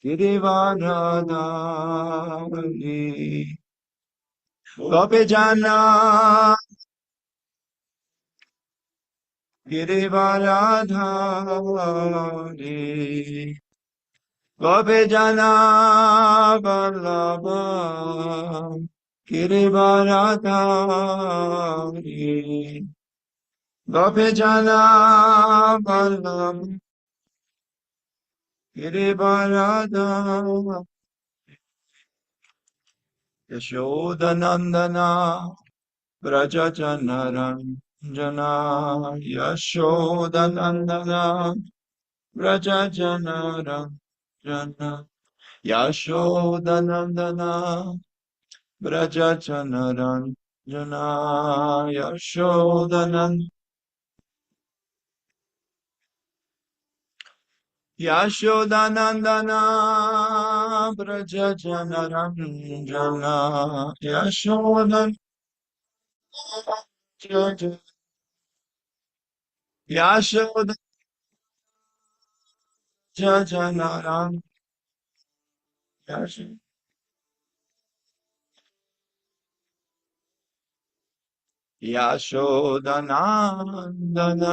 Girivaradhari Gopijana Girivaradhari Gopijana Vallabha Girivaradhari Gopijana Vallabha Girivaradhari Yashodanandana Brajajanaranjana Yashodanandana Brajajanaranjana Yashodanandana Brajajanaranjana Yashodanandana Brajajanaranjana Yashodajanaran Yashodanandana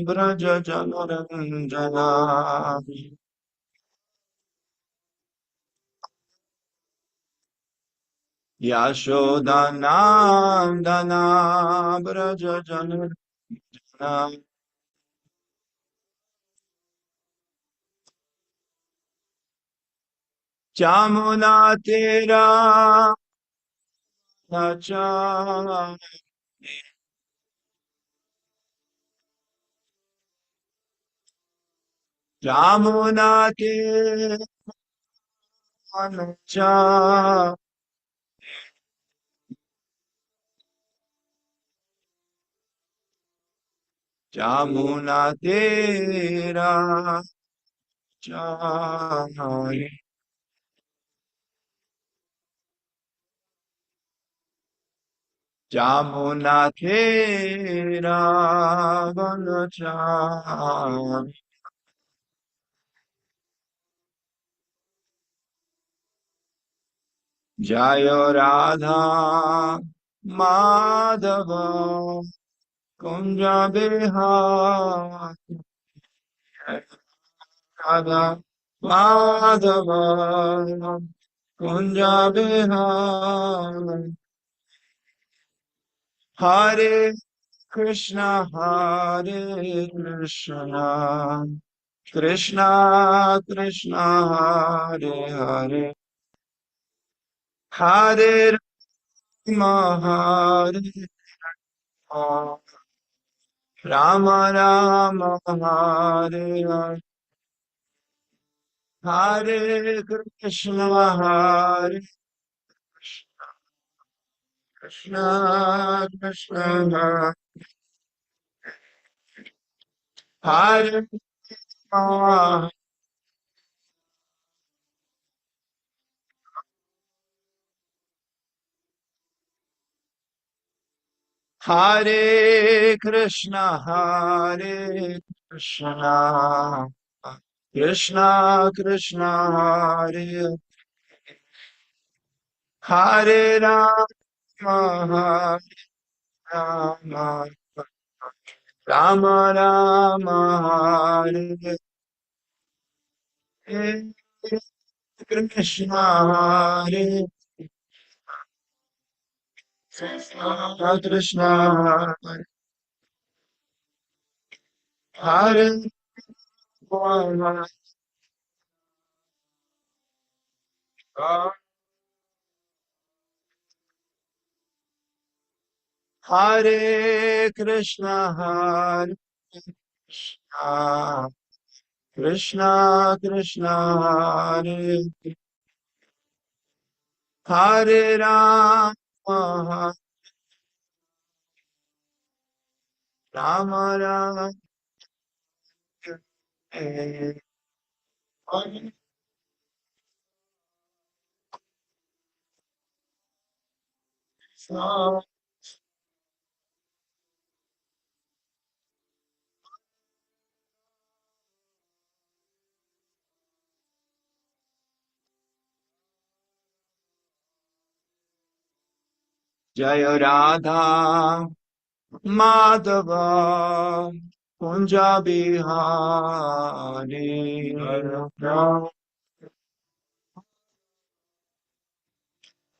Brajajanaranjana Yashodanandana Brajajanaranjana Jamunatira Nacha Jamunatira Nacha Jamunatira Chai Jamunatira Vanachai Jayo Radha Madhava Kunja Bihar Radha Madhava Kunja Bihar Hare Krishna Hare Krishna Krishna Krishna Hare Hare Hare Rama Hare Rama Rama Hare Hare Hare Krishna Hare Krishna Krishna Hare Rama Hare Krishna Hare Krishna Krishna Krishna Hare Hare Rama Rama Rama Rama Hare Hare Krishna Hare Krishna Krishna Hare Rama Hare Krishna Hare Krishna Krishna Krishna Hare Hare Rama Rama Rama Hare Krishna Jaya Radha Madhava Kunja Bihari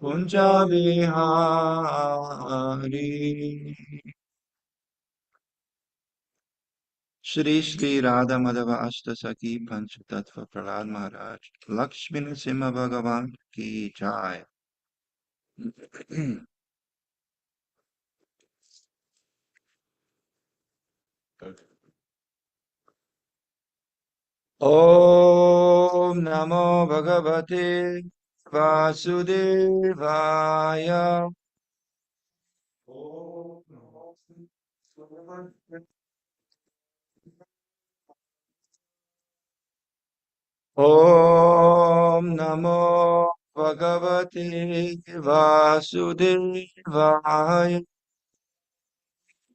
Kunja Bihari Shri Shri Radha Madhava Ashta Saki Panch Tattva Prahlad Maharaj Lakshmi Nrsimha Bhagavan Ki Jai Om Namo Bhagavate Vasudevaya Om Namo Bhagavate Vasudevaya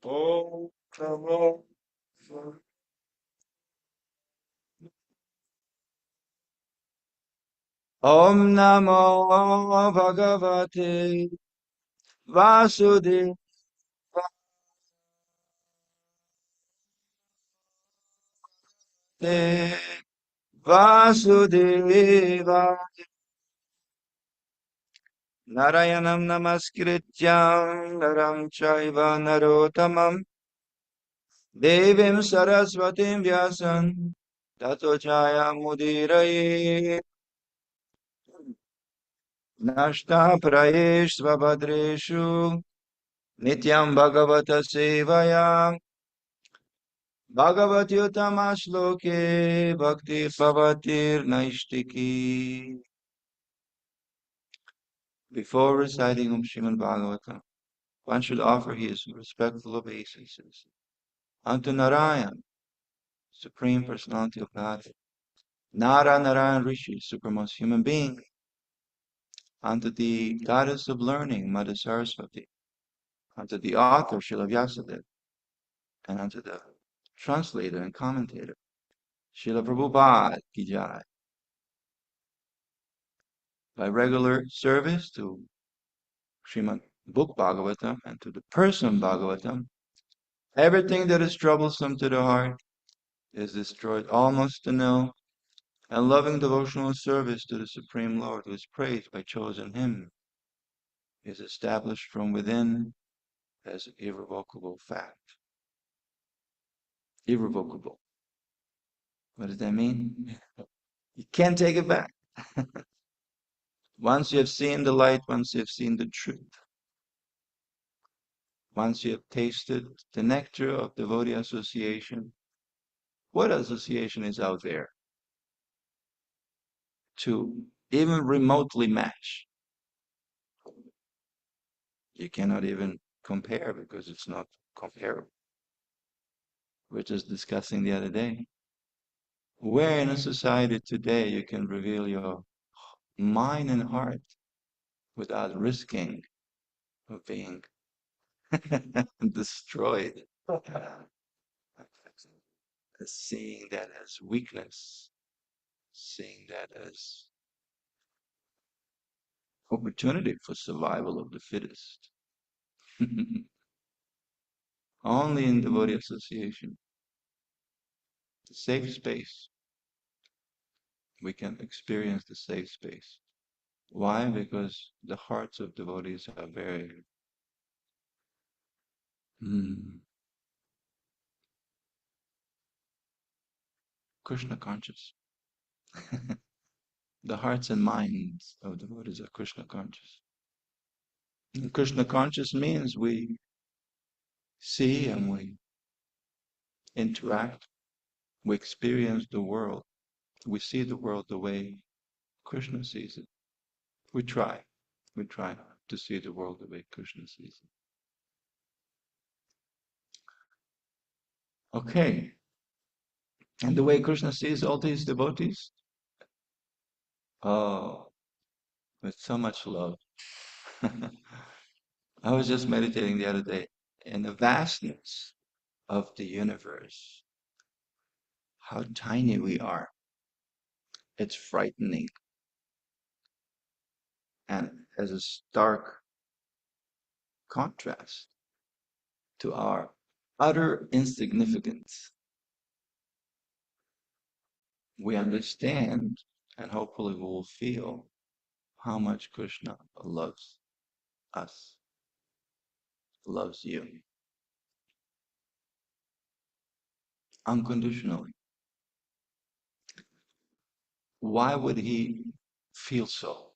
Om Namo Om Namo Bhagavate Vasudevaya Vasudevaya Narayanam Namaskrityam Naram Chaiva Narotamam Devim Saraswatim Vyasan Tato Jaya Mudiraye Nashta Prayesh Svabhadreshu Nityam Bhagavata Sevaya Bhagavati Utamashloke Bhakti Pavatir Naishtiki. Before reciting Srimad Bhagavatam, one should offer his respectful obeisances unto Narayan, Supreme Personality of Godhead, Nara Narayan Rishi, Supremmost Human Being, unto the Goddess of Learning, Mother Saraswati, unto the author, Srila Vyasadeva, and unto the translator and commentator, Srila Prabhupada Ki Jai. By regular service to Srimad Book Bhagavatam and to the person Bhagavatam, everything that is troublesome to the heart is destroyed almost to nil, and loving devotional service to the Supreme Lord, who is praised by chosen hymn, is established from within as an irrevocable fact. Irrevocable. What does that mean? You can't take it back. Once you have seen the light, once you have seen the truth, once you have tasted the nectar of devotee association, what association is out there to even remotely match? You cannot even compare because it's not comparable. We were just discussing the other day. Where in a society today you can reveal your mind and heart without risking of being destroyed? Seeing that as weakness, seeing that as opportunity for survival of the fittest. Only in devotee association, the safe space, we can experience the safe space. Why? Because the hearts of devotees are very Krishna conscious. The hearts and minds of devotees are Krishna conscious. And Krishna conscious means we see and we interact, we experience the world, we see the world the way Krishna sees it. We try to see the world the way Krishna sees it. Okay. And the way Krishna sees all these devotees, oh, with so much love. I was just meditating the other day in the vastness of the universe, how tiny we are. It's frightening. And as a stark contrast to our utter insignificance, we understand and hopefully we will feel how much Krishna loves us, loves you unconditionally. Why would he feel so?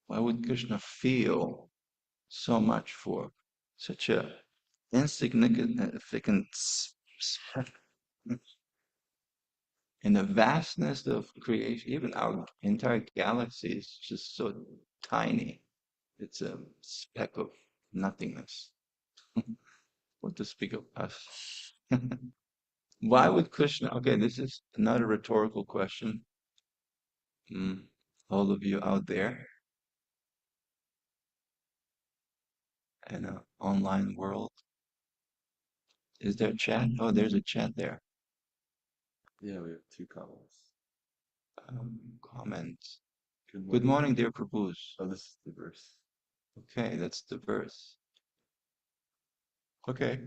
Why would Krishna feel so much for such a insignificant speck in the vastness of creation? Even our entire galaxy is just so tiny. It's a speck of nothingness. What to speak of us? Why would Krishna? Okay, this is not a rhetorical question. All of you out there in an online world, is there chat? Oh, there's a chat there. Yeah, we have 2 comments. Comments. Good Good morning. morning, dear Prabhus. Oh, this is the verse. Okay, that's the verse. Okay,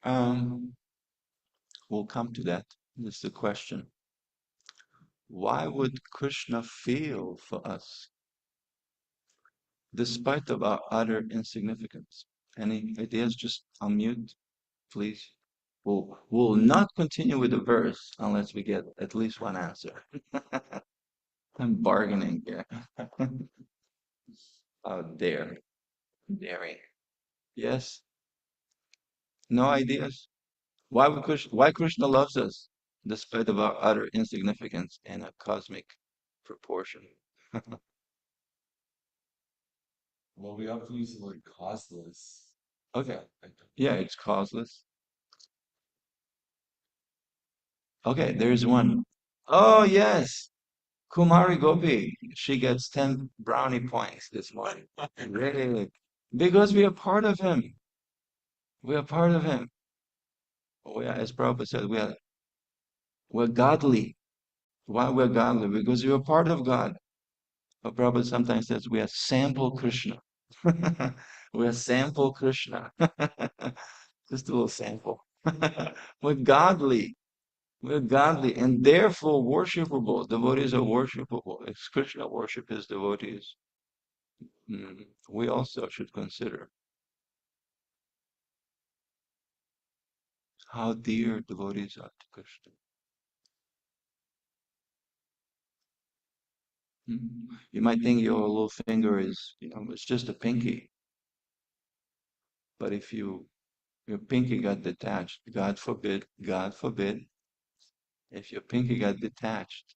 um, we'll come to that. This is the question. Why would Krishna feel for us despite of our utter insignificance? Any ideas? Just unmute, please. We'll not continue with the verse unless we get at least one answer. I'm bargaining here. Out there, daring. Yes. No ideas. Why Krishna loves us despite of our utter insignificance in a cosmic proportion? Well, we often use the word causeless. Okay. Yeah, it's causeless. Okay, there's one. Oh, yes. Kumari Gopi. She gets 10 brownie points this morning. Really? Because we are part of him. We are part of him. We are, as Prabhupada said, we're godly. Why we're godly? Because we are part of God. But Prabhupada sometimes says we are sample Krishna. We are sample Krishna. Just a little sample. We're godly. We're godly and therefore worshipable. Devotees are worshipable. As Krishna worship his devotees, we also should consider how dear devotees are to Krishna. You might think your little finger is, it's just a pinky. But if your pinky got detached, God forbid, if your pinky got detached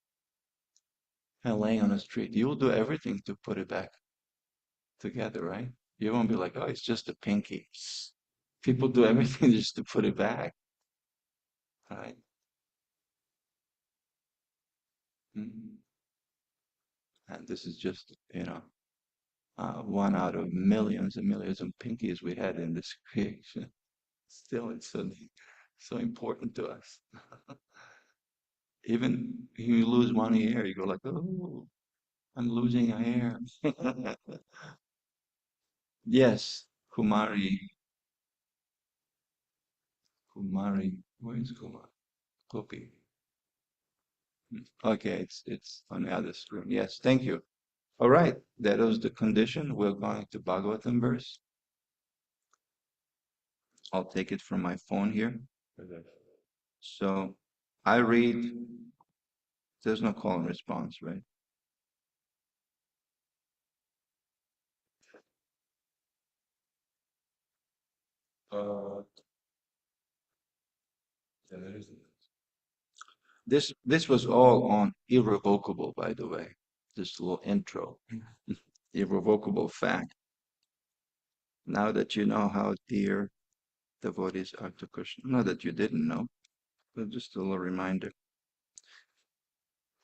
and laying on the street, you'll do everything to put it back together, right? You won't be like, oh, it's just a pinky. People do everything just to put it back, right? Mhm. And this is just, one out of millions and millions of pinkies we had in this creation. Still, it's so important to us. Even if you lose one hair, you go like, oh, I'm losing a hair. Yes, Kumari. Kumari. Where is Kumari? Gopi. Okay, it's on the other screen. Yes, thank you. All right, that was the condition. We're going to Bhagavatam verse. I'll take it from my phone here. Okay. So I read, there's no call and response, right? Uh, yeah, there is. This was all on irrevocable, by the way. This little intro. Irrevocable fact. Now that you know how dear devotees are to Krishna, not that you didn't know, but just a little reminder.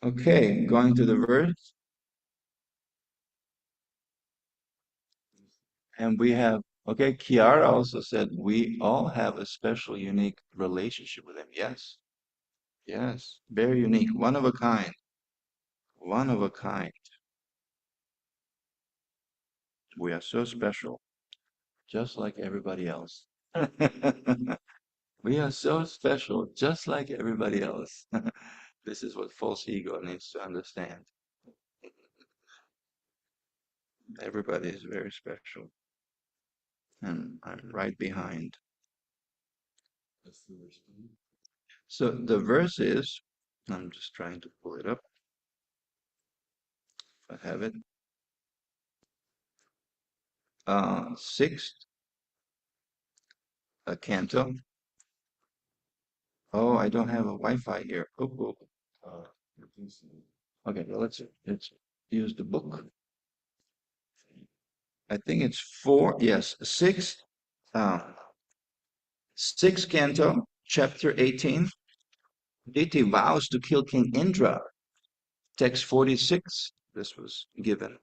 Okay, going to the verse. And we have, okay, Kiara also said we all have a special, unique relationship with him. Yes, yes, very unique, one of a kind, one of a kind. We are so special, just like everybody else. We are so special, just like everybody else. This is what false ego needs to understand. Everybody is very special, and I'm right behind. That's the worst one. So the verse is, I'm just trying to pull it up. If I have it. Sixth canto. Oh, I don't have a Wi-Fi here. Oh. I think so. Okay, well, let's use the book. I think it's four. Yes, uh, sixth canto, chapter 18. Diti vows to kill King Indra. Text 46. This was given.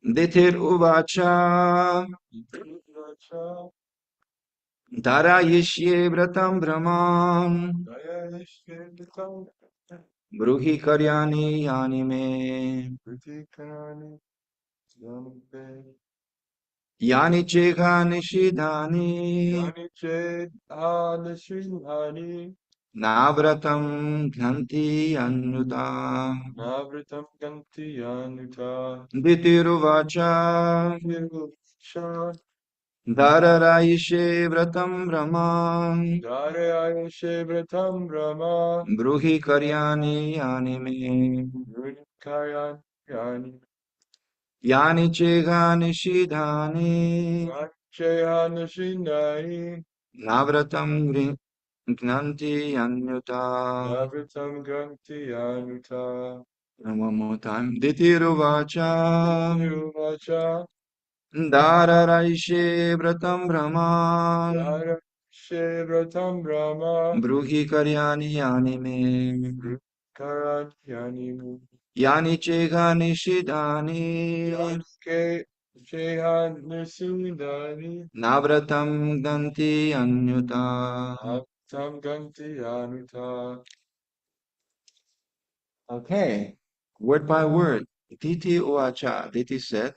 Ditir uvacha Raja, dharayishye vratam brahman Daya Nishkirtam, bruhi karyani yani me Priti Karani, Yampe, yani chekha nishidani Yani Ched, Anashrinani, navratam ghanti anyuta Navritam Ganti Yanuta, ditiruvacha Shah, dhararayishe vratam brahman Dharaya Shevratam Brahma, bruhi karyani yani me Yunikayan Yani, yani chekha nishidani Vachehanashinani, navratam gnanti anyuta. Navritam Ganti Yanuta, And one more time. Ditiruvacha Tiruvacha, Dhararaishe Vratam Brahman Dara Shevratam Brahma, Bruhi Karyani Yani Me Karan Yani, Yani Chega Nishidani Yanke Shehan Nisindani, Navratam Ganti Anyuta. Navritam Ganti Yanuta. Okay, word by word. Diti Uacha. Diti said,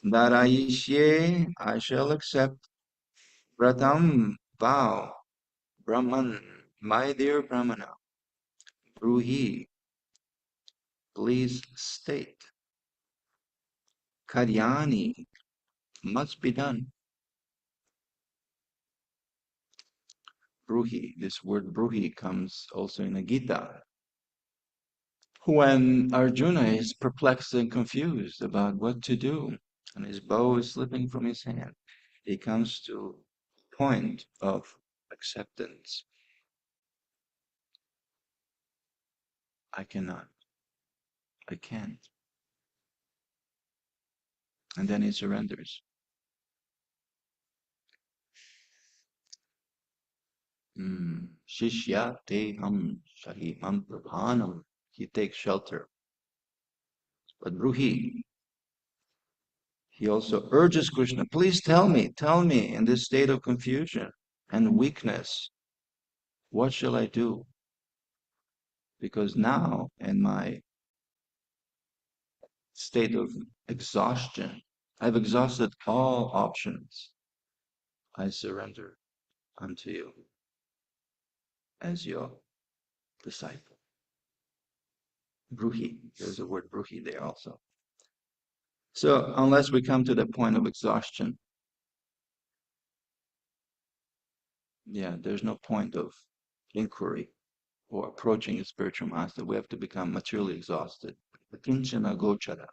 Daraishe, I shall accept. Vratam, vow. Brahman, my dear Brahmana. Bruhi, please state. Karyani, must be done. Bruhi, this word Bruhi comes also in the Gita. When Arjuna is perplexed and confused about what to do, and his bow is slipping from his hand, he comes to point of acceptance. I cannot. I can't. And then he surrenders. Shishya te ham shahimam pradhanam. He takes shelter. But Bruhi, he also urges Krishna, please tell me, in this state of confusion and weakness, what shall I do? Because now, in my state of exhaustion, I've exhausted all options. I surrender unto you as your disciple. Bruhi, there's the word Bruhi there also. So, unless we come to the point of exhaustion, yeah, there's no point of inquiry or approaching a spiritual master. We have to become materially exhausted. Akinchana gochara.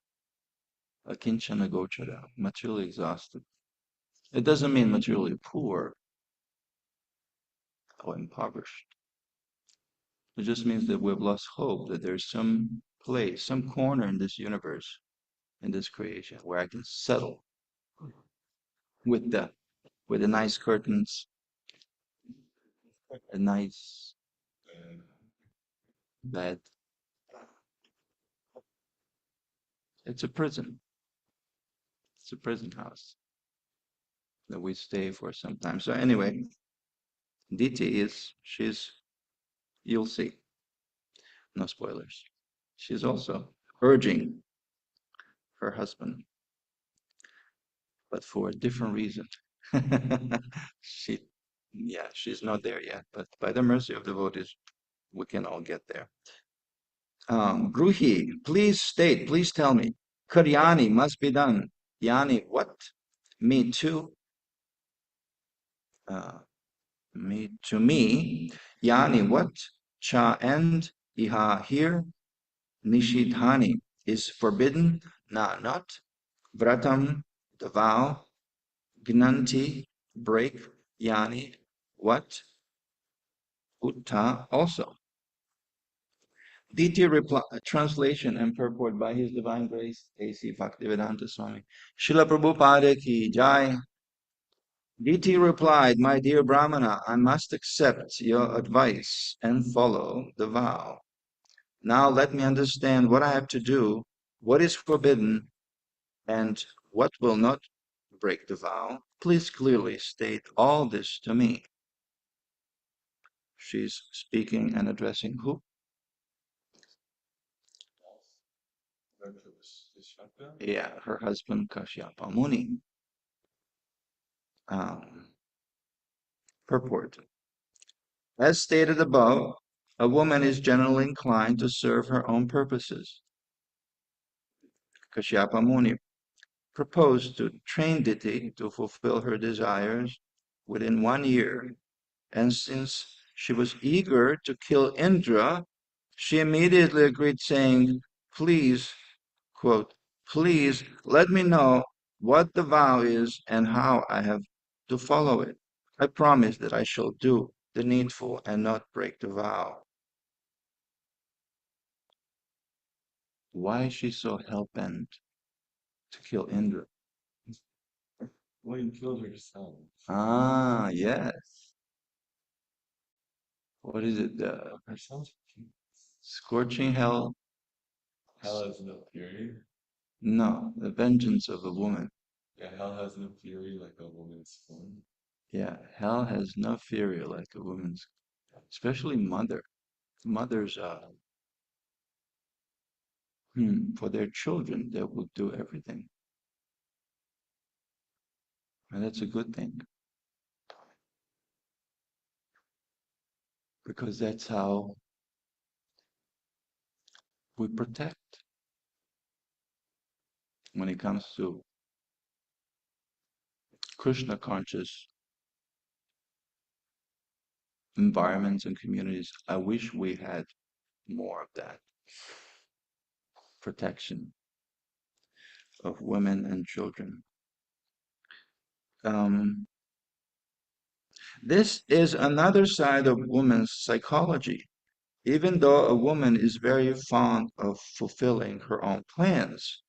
Akinchana gochara. Materially exhausted. It doesn't mean materially poor or impoverished. It just means that we've lost hope that there's some place, some corner in this universe, in this creation, where I can settle with the nice curtains, a nice bed. It's a prison. It's a prison house that we stay for some time. So anyway, Diti you'll see, no spoilers. She's also urging her husband, but for a different reason. She, yeah, she's not there yet, but by the mercy of devotees, we can all get there. Bruhi, please tell me. Karyani must be done. Yani, what? Me too. Uh, me. Yani, what? Cha and iha here. Nishidhani is forbidden. Na, not. Vratam, the vow. Gnanti, break. Yani, what? Utta, also. DT translation and purport by His Divine Grace, A.C. Bhaktivedanta Swami. Srila Prabhupada ki jai. DT replied, my dear Brahmana, I must accept your advice and follow the vow. Now let me understand what I have to do, what is forbidden, and what will not break the vow. Please clearly state all this to me. She's speaking and addressing who? Yeah, her husband Kashyapa Muni. Purport. As stated above, a woman is generally inclined to serve her own purposes. Kashyapa Muni proposed to train Diti to fulfill her desires within 1 year, and since she was eager to kill Indra, she immediately agreed, saying, please, quote, please let me know what the vow is and how I have to follow it. I promise that I shall do the needful and not break the vow. Why is she so hell-bent to kill Indra? Well, you killed her son. Ah, yes. What is it? Her son's Scorching hell? hell has no fury. No, the vengeance of a woman. Yeah, hell has no fury like a woman's scorn. Yeah, hell has no fury like a woman's, especially mother. Mothers, for their children, they will do everything. And that's a good thing. Because that's how we protect when it comes to Krishna conscious environments and communities. I wish we had more of that protection of women and children. This is another side of women's psychology. Even though a woman is very fond of fulfilling her own plans,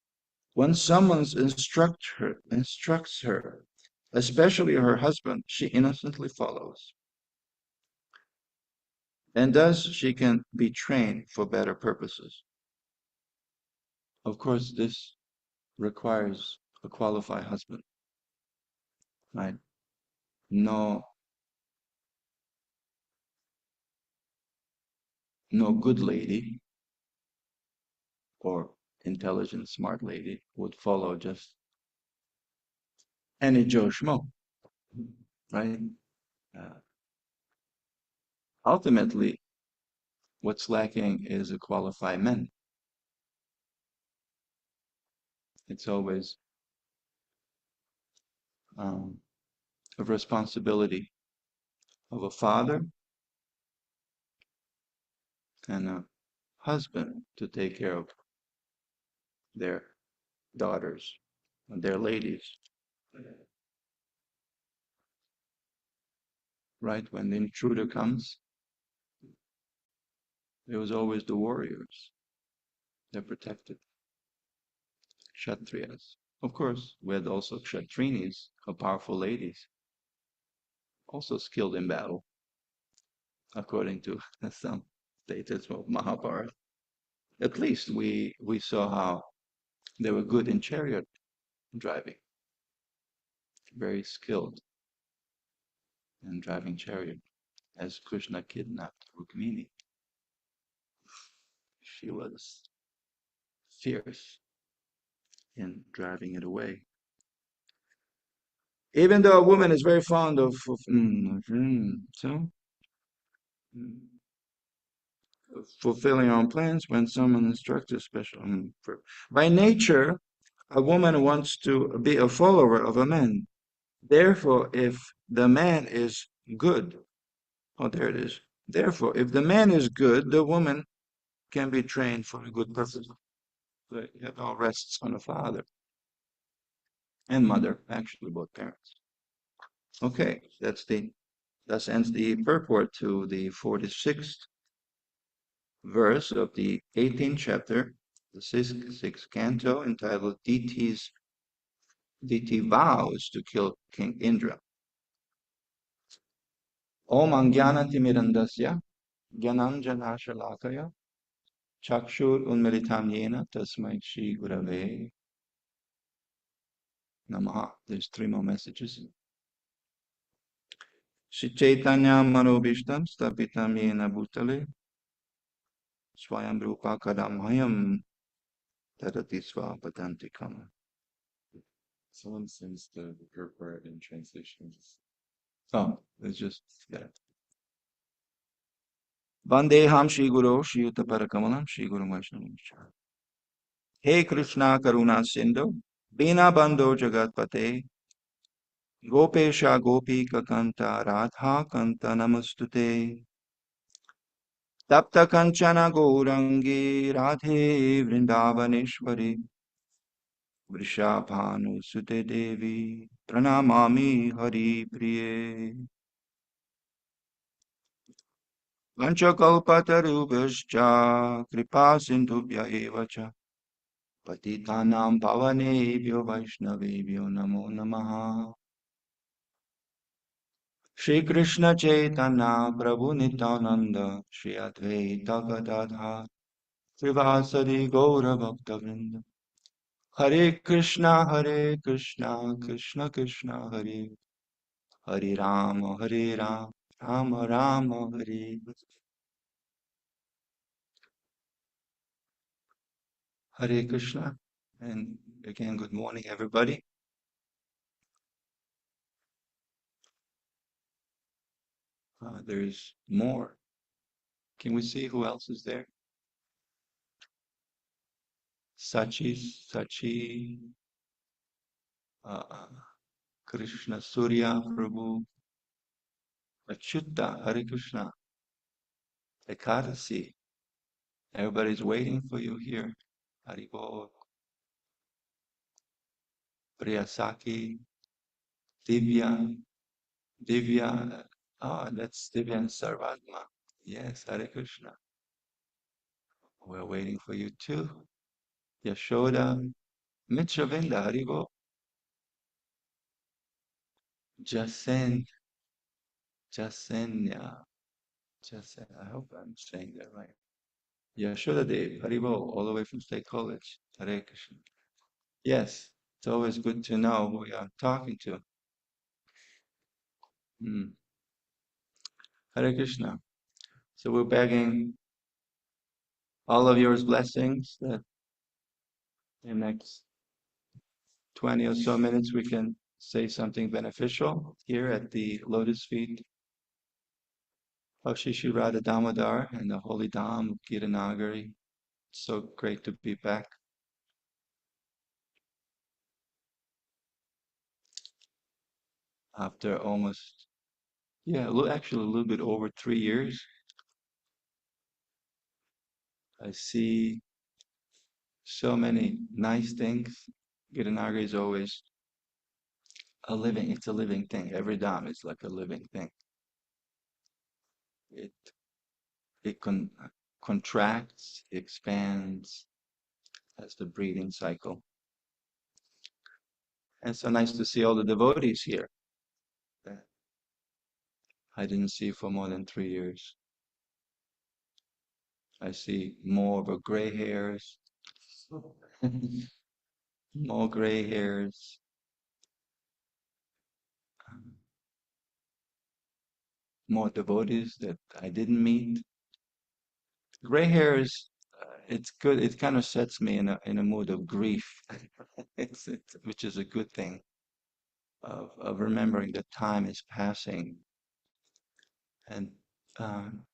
when someone instructs her, especially her husband, she innocently follows. And thus she can be trained for better purposes. Of course, this requires a qualified husband, right? No, no good lady or intelligent, smart lady would follow just any Joe Schmo, right? Uh, Ultimately, what's lacking is a qualified man. It's always um, a responsibility of a father and a husband to take care of their daughters and their ladies. Right? When the intruder comes, there was always the warriors that protected Kshatriyas. Of course, we had also Kshatrinis, powerful ladies, also skilled in battle, according to some statements of Mahabharata. At least we saw how they were good in chariot driving, very skilled in driving chariot, as Krishna kidnapped Rukmini. She was fierce. in driving it away. Even though a woman is very fond mm, fulfilling her own plans when someone instructs her special. By nature, a woman wants to be a follower of a man. Therefore, if the man is good, oh, there it is. Therefore, if the man is good, the woman can be trained for a good purpose. So it all rests on the father and mother, actually both parents. Okay, thus ends the purport to the 46th verse of the 18th chapter, the sixth canto, entitled Diti vows to kill King Indra. Om Angyanatimirandasya Gyananjana Shalakaya Chakshur Unmilitam Yena Tasmai Shri Gurave Namaha. There's three more messages. Shri Chaitanya Manobishtam Stapitam Yena Bhutale Swayam Rupa Kadamhayam Tadati Swapatantikam. Someone sends the purport in translations. Oh, it's just that. Vandeham Shri Guru Shri Yuta Parakamalam Shri Guru Vaishnavam. Hey Krishna Karuna Sindhu Bina Bando Jagat Pate Gopesha Gopika Kanta Radha Kanta Namastute Tapta Kanchana Gourangi Radhe Vrindavaneshwari Vrishabhanu Sute Devi Pranamami Hari Priye Vanchakalpatarubhascha Kripa Sindhubhya Evacha Patitanam Pavanebhyo Vaishnavebhyo Namo Namaha Shri Krishna Chaitanya Prabhu Nityananda Shri Advaita Gadadhar Srivasadi Gaura Bhaktavrinda Hare Krishna Krishna Krishna Hare Hare Rama Rama Rama Hare Hare Krishna. And again, good morning, everybody. There's more. Can we see who else is there? Sachi, uh, Krishna Surya Prabhu, Achyuta, Hare Krishna, Ekadasi. Everybody's waiting for you here. Haribol, Priyasaki, Divya, Divya. Oh, that's Divya and Sarvatma. Yes, Hare Krishna. We're waiting for you too. Yashoda, Mitravinda, Haribol, Jasen, Jasenya, Jasen. I hope I'm saying that right. Yashoda Dev, Haribol, all the way from State College. Hare Krishna. Yes, it's always good to know who we are talking to. Hmm. Hare Krishna. So we're begging all of yours blessings that in the next 20 or so minutes we can say something beneficial here at the lotus feet of Shri Radha Damodar and the holy Dham of Gita Nagari. It's so great to be back. After almost, actually a little bit over 3 years. I see so many nice things. Gita Nagari is always it's a living thing. Every Dham is like a living thing. It it contracts, expands as the breathing cycle. And so nice to see all the devotees here that I didn't see for more than 3 years. I see more of a gray hairs, more gray hairs, more devotees that I didn't meet. Gray hairs it's good. It kind of sets me in a mood of grief, which is a good thing of remembering that time is passing and um,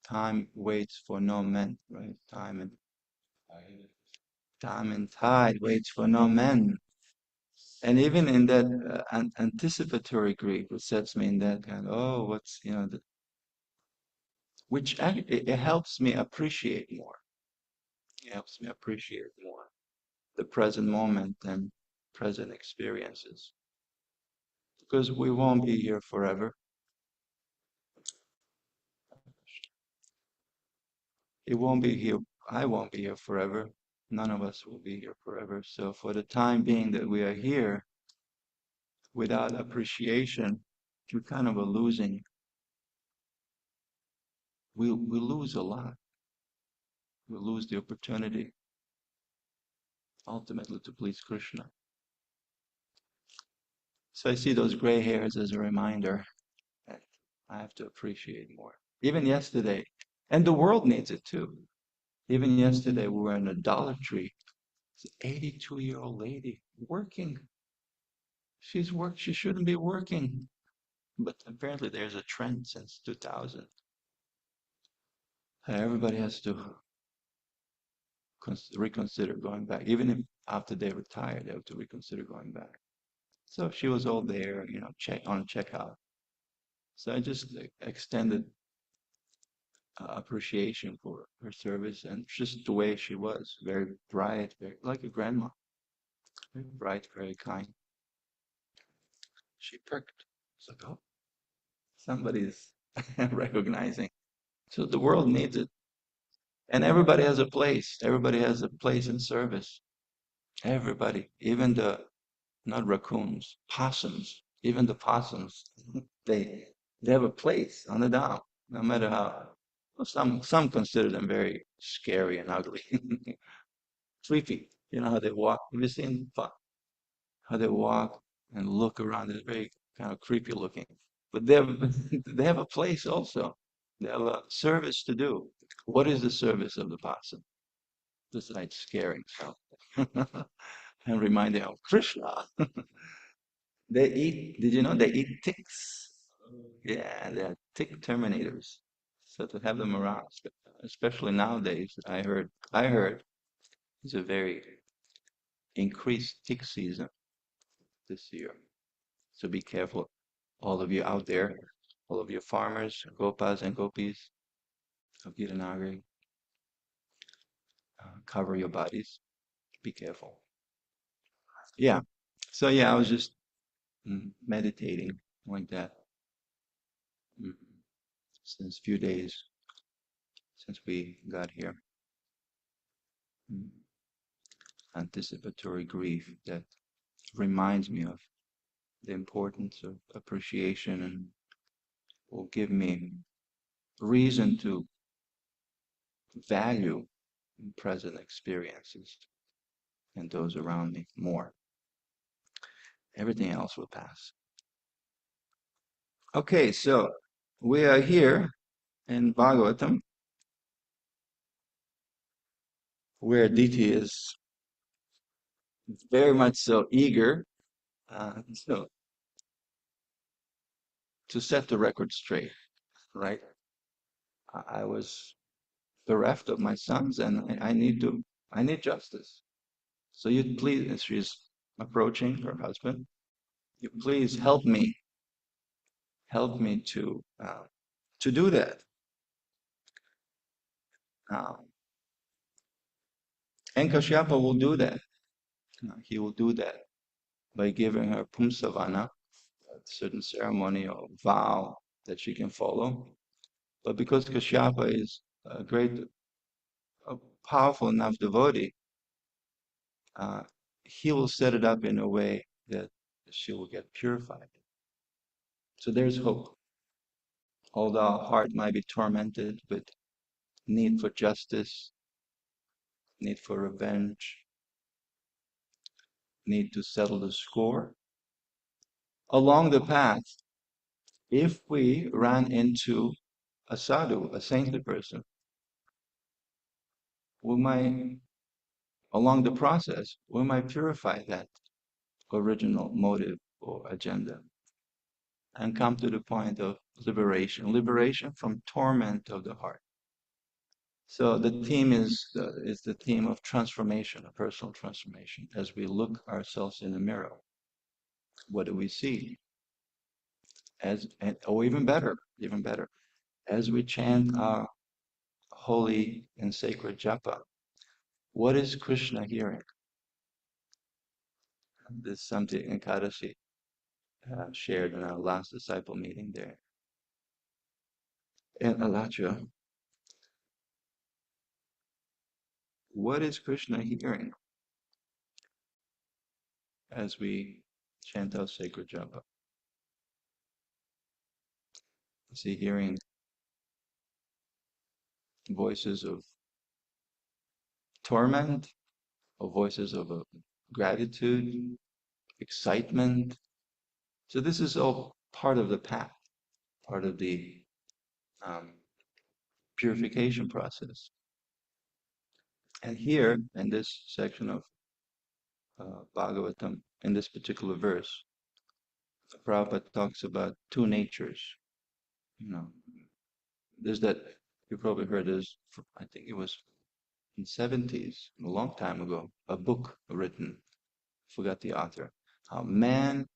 time waits for no man, right? I Time and tide waits for no man. And even in that anticipatory grief, it sets me in that kind of, oh, what's, which it helps me appreciate more. It helps me appreciate more the present moment and present experiences. Because we won't be here forever. It won't be here. I won't be here forever. None of us will be here forever. So for the time being that we are here, without appreciation, we kind of are losing. We lose a lot. We lose the opportunity ultimately to please Krishna. So I see those gray hairs as a reminder that I have to appreciate more. Even yesterday, and the world needs it too. Even yesterday, we were in a Dollar Tree. It's an 82-year-old lady working. She shouldn't be working. But apparently there's a trend since 2000. Everybody has to reconsider going back. Even if after they retire, they have to reconsider going back. So she was all there, on checkout. So I just extended appreciation for her service and just the way she was, very bright, very like a grandma, very bright, very kind. She perked. It's like, oh, somebody's recognizing. So the world needs it. And everybody has a place. Everybody has a place in service. Everybody, even the not raccoons, possums, even the possums, they they have a place on the dam, no matter how. Well, some consider them very scary and ugly, creepy. You know how they walk. Have you seen how they walk and look around? It's very kind of creepy looking. But they have they have a place also. They have a service to do. What is the service of the possum? Besides scaring something and reminding of Krishna. Did you know they eat ticks? Yeah, they're tick terminators. So to have them around, especially nowadays, I heard it's a very increased tick season this year. So be careful, all of you out there, all of you farmers, gopas and gopis of Gita Nagari, cover your bodies. Be careful. Yeah. So yeah, I was just meditating like that mm, since few days since we got here. Mm, Anticipatory grief that reminds me of the importance of appreciation and will give me reason to value present experiences and those around me more. Everything else will pass. Okay, so we are here in Bhagavatam where Diti is very much so eager so to set the record straight, right? I was bereft of my sons and I need justice. So you please, as she's approaching her husband, you please help me to do that. Um, and Kashyapa will do that. He will do that by giving her Pumsavana, a certain ceremony or vow that she can follow. But because Kashyapa is a powerful enough devotee, uh, he will set it up in a way that she will get purified. So there's hope. Although our heart might be tormented with need for justice, need for revenge, need to settle the score, along the path, if we run into a sadhu, a saintly person, we might, along the process, we might purify that original motive or agenda and come to the point of liberation from torment of the heart. So the theme is the theme of transformation, of personal transformation. As we look ourselves in the mirror, what do we see? Or even better, as we chant our holy and sacred japa, what is Krishna hearing? This is something Ekadashi shared in our last disciple meeting there in Alachua. What is Krishna hearing as we chant our sacred japa? Is he hearing voices of torment or voices of gratitude, excitement? So this is all part of the path, part of the um, purification process. And here, in this section of Bhagavatam, in this particular verse, Prabhupada talks about two natures. You know, there's that, you probably heard this, I think it was in 70s, a long time ago, a book written, forgot the author, how men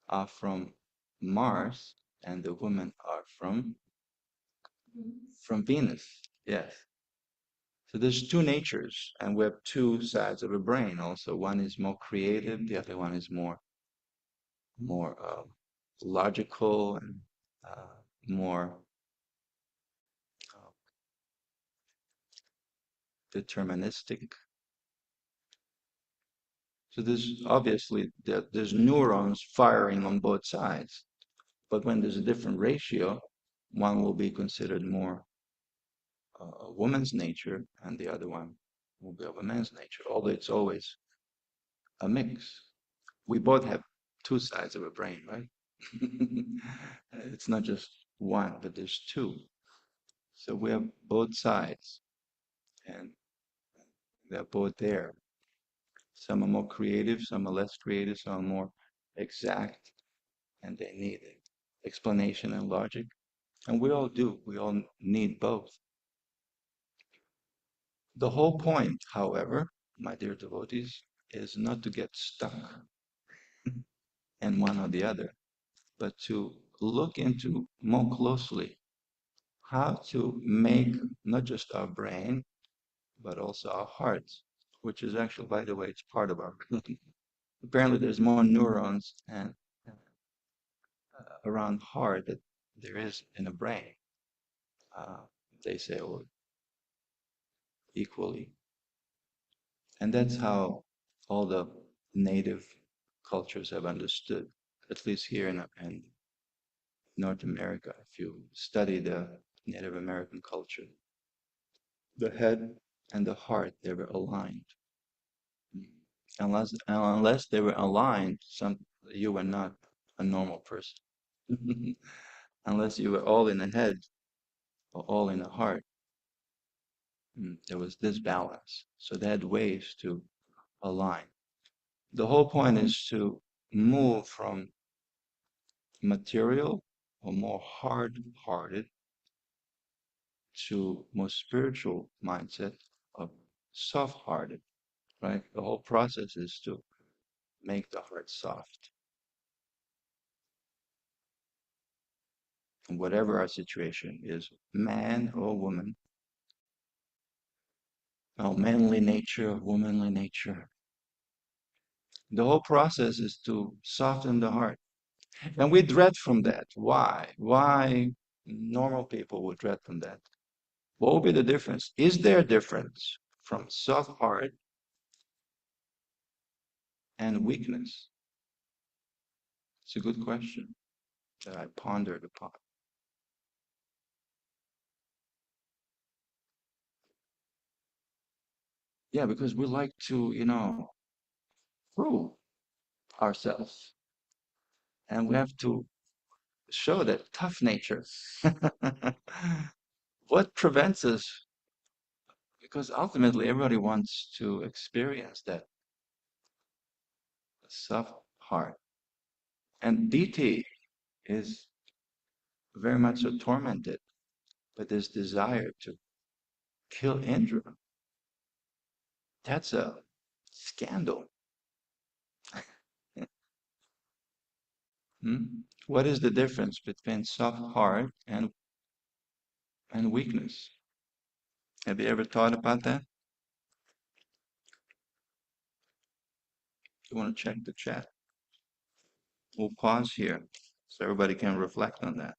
are from Mars and the women are from Venus. Yes. So there's two natures, and we have two sides of a brain also. One is more creative, the other one is more logical and more uh, deterministic. So there's obviously there's neurons firing on both sides, but when there's a different ratio, one will be considered more a woman's nature, and the other one will be of a man's nature. Although it's always a mix. We both have two sides of a brain, right? It's not just one, but there's two. So we have both sides, and they're both there. Some are more creative, some are less creative, some are more exact, and they need explanation and logic. And we all do. We all need both. The whole point, however, my dear devotees, is not to get stuck in one or the other, but to look into more closely how to make not just our brain, but also our hearts, which is actually, by the way, it's part of our brain. Apparently, there's more neurons and around heart that there is in a brain. Uh, they say, oh, equally. And that's how all the native cultures have understood, at least here in North America. If you study the Native American culture, the head and the heart, they were aligned. Unless they were aligned, you were not a normal person. Unless you were all in the head or all in the heart, there was this balance. So they had ways to align. The whole point is to move from material or more hard-hearted to more spiritual mindset of soft-hearted, right? The whole process is to make the heart soft. And whatever our situation is, man or woman, our manly nature, womanly nature, the whole process is to soften the heart. And we dread from that. Why? Why normal people would dread from that? What will be the difference? Is there a difference from soft heart and weakness? It's a good question that I pondered upon. Yeah, because we like to, prove ourselves. And we have to show that tough nature. What prevents us? Because ultimately, everybody wants to experience that soft heart. And DT is very much so tormented by this desire to kill Indra. That's a scandal. Hmm? What is the difference between soft heart and weakness? Have you ever thought about that? You want to check the chat? We'll pause here so everybody can reflect on that.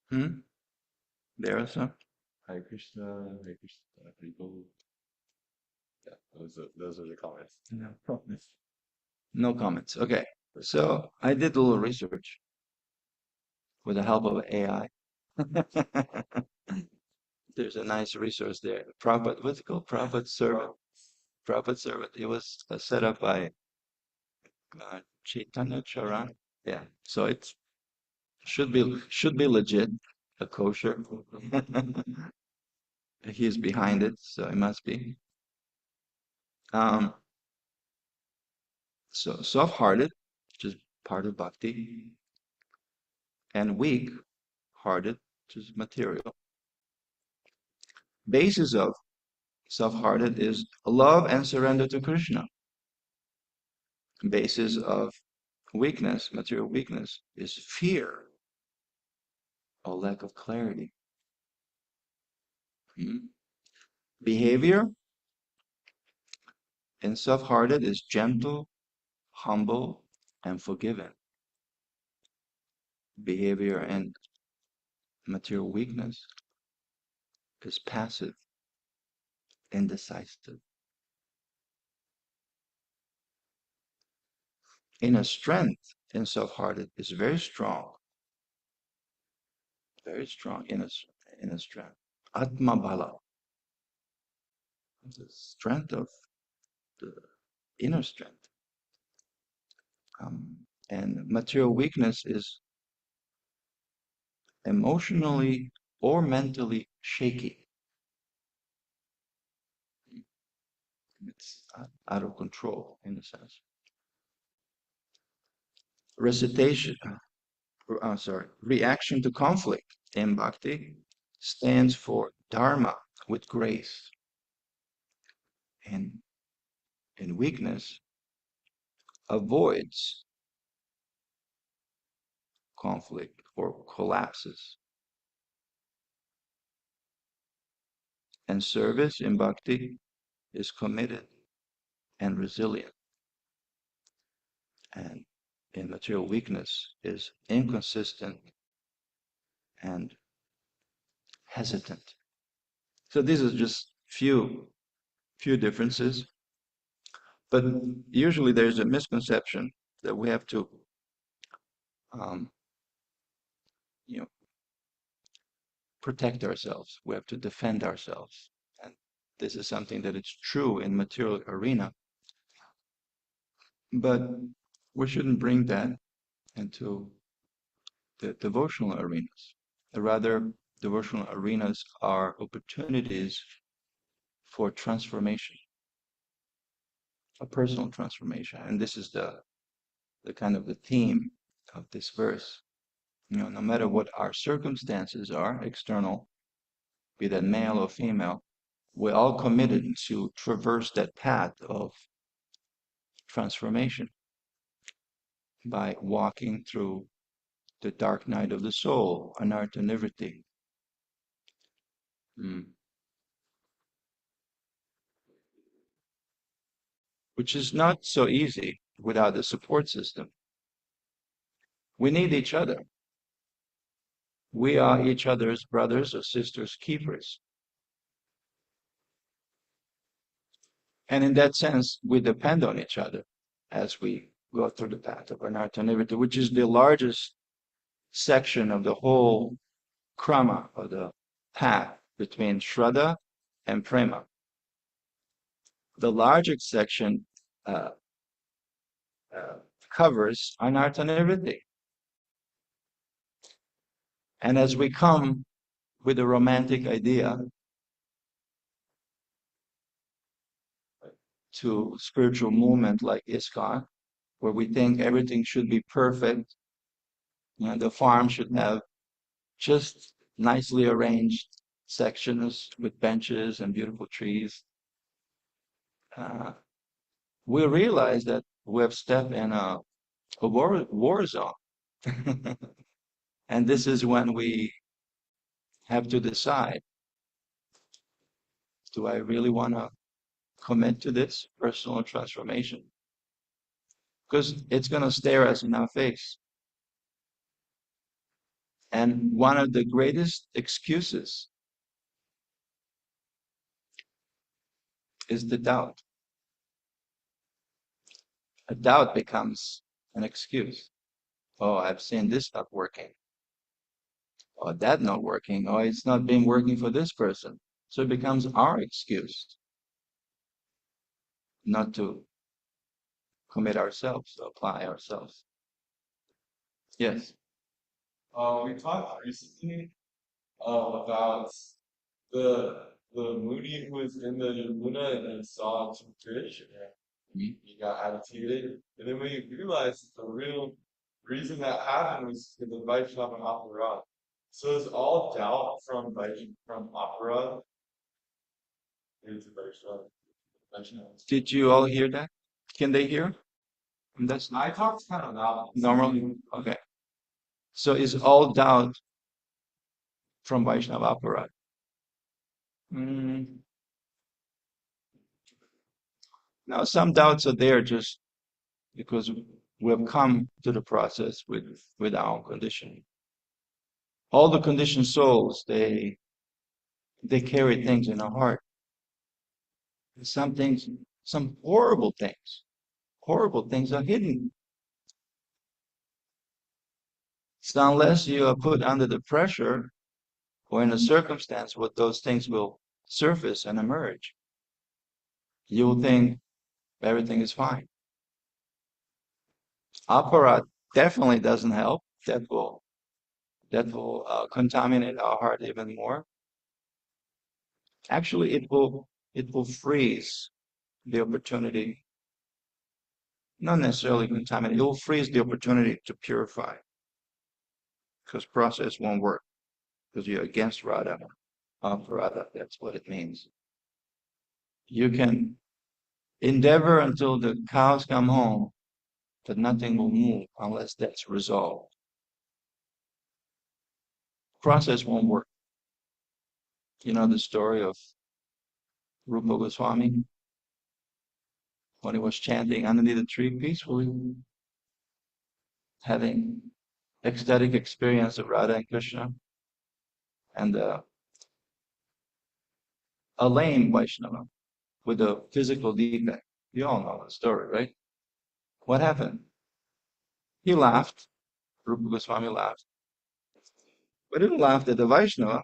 Hmm? There are some? Hare Krishna, Hare Krishna, Hare Bol. Yeah, those are the comments. No comments. No comments. Okay. So I did a little research with the help of AI. There's a nice resource there. Prabhupada, what's it called? Prabhupada Servant. Prabhupada Servant. It was set up by Chaitanya Charan. Yeah. So it should be legit, a kosher. He's behind it, so it must be. Um, so soft-hearted, which is part of bhakti, and weak-hearted, which is material. Basis of soft-hearted is love and surrender to Krishna. Basis of weakness, material weakness, is fear or lack of clarity. Hmm? Behavior in soft-hearted is gentle, humble, and forgiving. Behavior and material weakness is passive, indecisive. Inner strength in soft-hearted is very strong inner strength. Atma bala, the strength of the inner strength. And material weakness is emotionally or mentally shaky. It's out of control in a sense. Recitation, reaction to conflict in bhakti stands for dharma with grace. And in weakness, avoids conflict or collapses. And service in bhakti is committed and resilient. And in material weakness is inconsistent and hesitant. So these are just few differences. But usually there's a misconception that we have to um, you know, protect ourselves. We have to defend ourselves. And this is something that is true in material arena. But we shouldn't bring that into the devotional arenas. Rather, devotional arenas are opportunities for transformation, a personal transformation. And this is the kind of the theme of this verse. No matter what our circumstances are, external, be that male or female, we're all committed to traverse that path of transformation by walking through the dark night of the soul, anartha nivritti. Which is not so easy without a support system. We need each other. We are each other's brothers or sisters' keepers. And in that sense, we depend on each other as we go through the path of anartha nivritti, which is the largest section of the whole krama, or the path between Shraddha and Prema. The largest section covers anartha nivritti. And as we come with a romantic idea to spiritual movement like ISKCON, where we think everything should be perfect, and the farm should have just nicely arranged sections with benches and beautiful trees, we realize that we have stepped in a war zone. And this is when we have to decide, do I really want to commit to this personal transformation? Because it's going to stare us in our face. And one of the greatest excuses is the doubt. A doubt becomes an excuse. Oh, I've seen this not working. Or that not working. Or it's not been working for this person. So it becomes our excuse not to commit ourselves, to apply ourselves. Yes. We talked recently about the Moody who was in the Yamuna and saw two fish and he got agitated. And then we realized the real reason that happened was because of Vaishnava and Aparad. So it's all doubt from Aparad into Vaishnava. Did you all hear that? Can they hear? That's I talked kind of loud. normally okay. So is all doubt from Vaishnava Aparad? Mm, now some doubts are there just because we have come to the process with our own conditioning. All the conditioned souls, they carry things in their heart. Some things, some horrible things are hidden. So unless you are put under the pressure or in a circumstance where those things will surface and emerge, you will think everything is fine. Aparat definitely doesn't help. That will contaminate our heart even more. Actually, it will freeze the opportunity, not necessarily contaminate. It will freeze the opportunity to purify, because process won't work because you're against Radha. Radha, that's what it means. You can endeavor until the cows come home, but nothing will move unless that's resolved. Process won't work. You know the story of Rupa Goswami when he was chanting underneath a tree peacefully, having ecstatic experience of Radha and Krishna, and a lame Vaishnava with a physical defect. You all know the story, right? What happened? He laughed. Rupa Goswami laughed. But he didn't laugh at the Vaishnava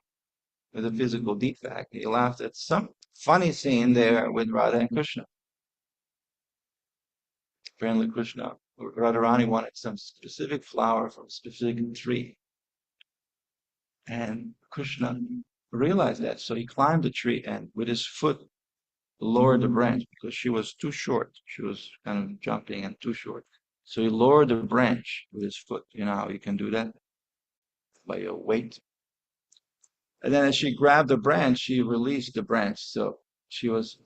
with a physical defect. He laughed at some funny scene there with Radha and Krishna. Apparently Krishna, Radharani wanted some specific flower from a specific tree. And Krishna realized that, so he climbed the tree and with his foot lowered the branch because she was too short. She was kind of jumping and too short. So he lowered the branch with his foot. You know how you can do that? By your weight. And then as she grabbed the branch, she released the branch. So she was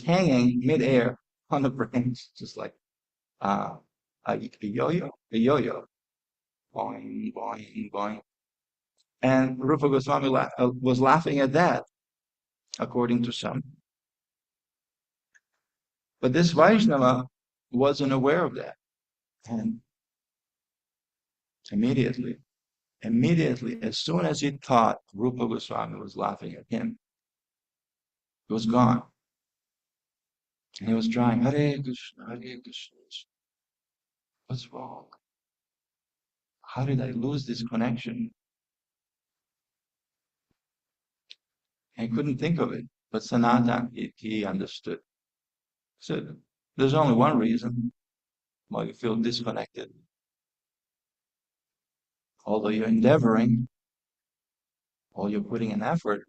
hanging midair on the branch, just like a yo-yo, boing, boing, boing. And Rupa Goswami was laughing at that, according to some. But this Vaishnava wasn't aware of that. And immediately, as soon as he thought Rupa Goswami was laughing at him, he was gone. And he was trying, Hare Krishna, Hare Krishna. What's wrong? How did I lose this connection? I couldn't think of it. But Sanatan, he understood. So there's only one reason. while you feel disconnected. Although you're endeavoring, or you're putting an effort,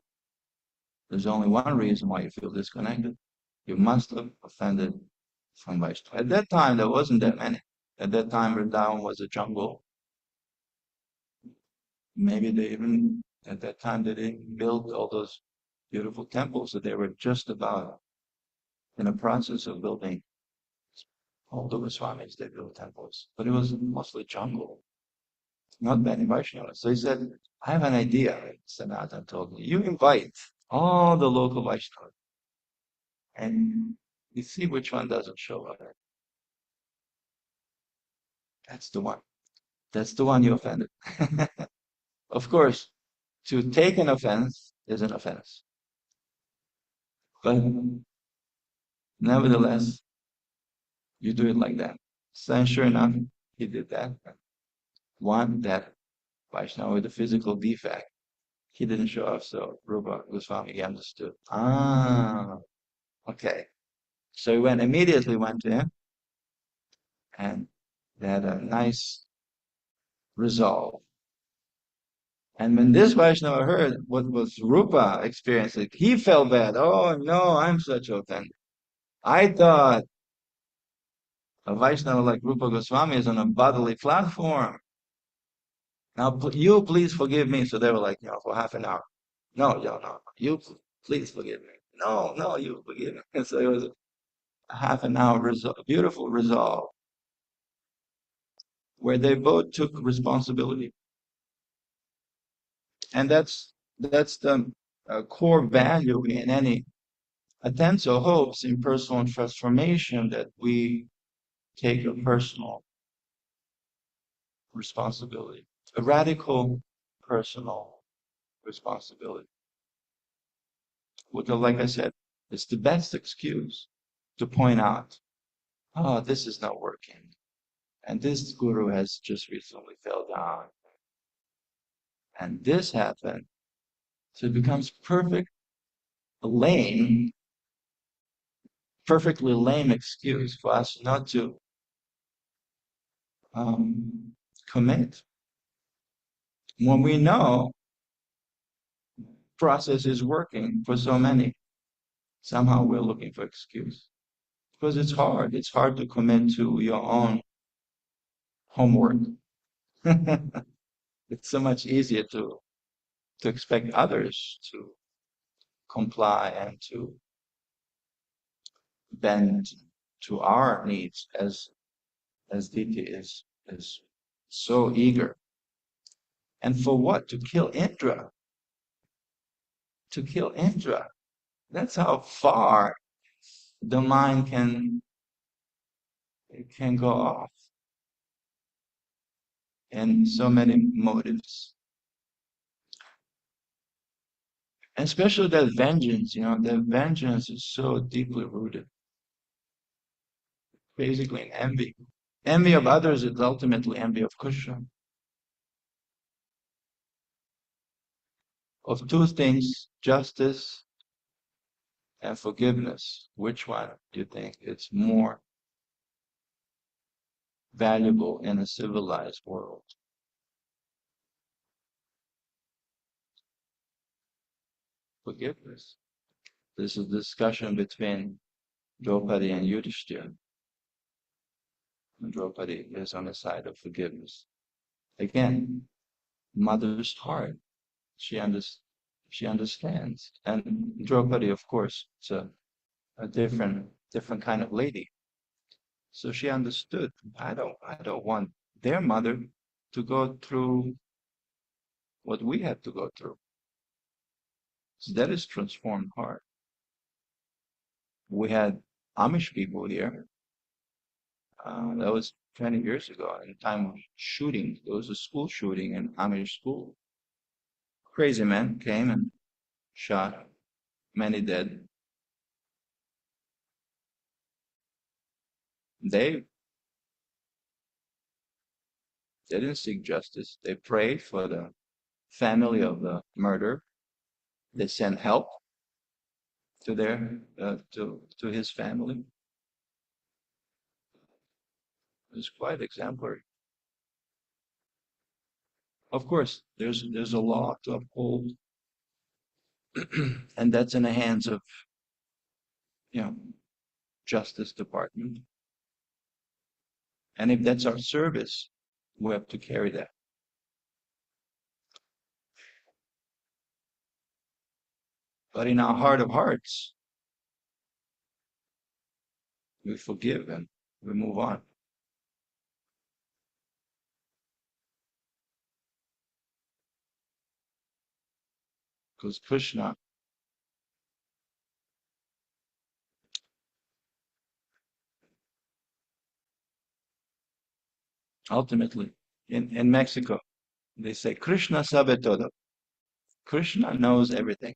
there's only one reason why you feel disconnected. You must have offended some Vaishnava. At that time, there wasn't that many. At that time, Vrindavan was a jungle. Maybe at that time, they didn't build all those beautiful temples, so they were just about in the process of building. All the Goswamis, they built temples, but it was mostly jungle, not many Vaishnavas. So he said, I have an idea, Sanatan told me. You invite all the local Vaishnavas, and you see which one doesn't show up. That's the one. That's the one you offended. Of course, to take an offense is an offense. But nevertheless, you do it like that. So sure enough, he did that. One, that Vaishnava with a physical defect, he didn't show up, so Rupa Goswami understood. Ah, okay. So he immediately went to him, and they had a nice resolve. And when this Vaishnava heard what was Rupa experiencing, he felt bad. Oh no, I'm such a offender. I thought a Vaishnava like Rupa Goswami is on a bodily platform. Now you please forgive me. So they were like, for half an hour. No, no. You please forgive me. No, you forgive me. And so it was a half an hour beautiful resolve where they both took responsibility. And that's the core value in any attempts or hopes in personal transformation, that we take a personal responsibility, a radical personal responsibility. Like I said, it's the best excuse to point out, oh, this is not working. And this guru has just recently fell down. And this happened. So it becomes perfectly lame excuse for us not to commit. When we know process is working for so many, somehow we're looking for excuse. Because it's hard. It's hard to commit to your own homework. It's so much easier to expect others to comply and to bend to our needs, as Diti is so eager. And for what? To kill Indra. To kill Indra. That's how far the mind can go off in so many motives. And especially that vengeance, that vengeance is so deeply rooted. Basically in envy. Envy of others is ultimately envy of Krishna. Of two things, justice and forgiveness, which one do you think is more valuable in a civilized world? Forgiveness. This is a discussion between Draupadi and Yudhishthira. And Draupadi is on the side of forgiveness. Again, mother's heart. She understands. And Draupadi, of course, is a different kind of lady. So she understood. I don't want their mother to go through what we had to go through. So that is transformed heart. We had Amish people here. That was 20 years ago, in time of shooting. There was a school shooting in Amish school. Crazy men came and shot, many dead. They didn't seek justice. They prayed for the family of the murderer. They sent help to to his family. It's quite exemplary. Of course, there's a law to uphold, and that's in the hands of, you know, Justice Department. And if that's our service, we have to carry that. But in our heart of hearts, we forgive and we move on. Because Krishna, ultimately, in Mexico, they say Krishna sabe todo. Krishna knows everything.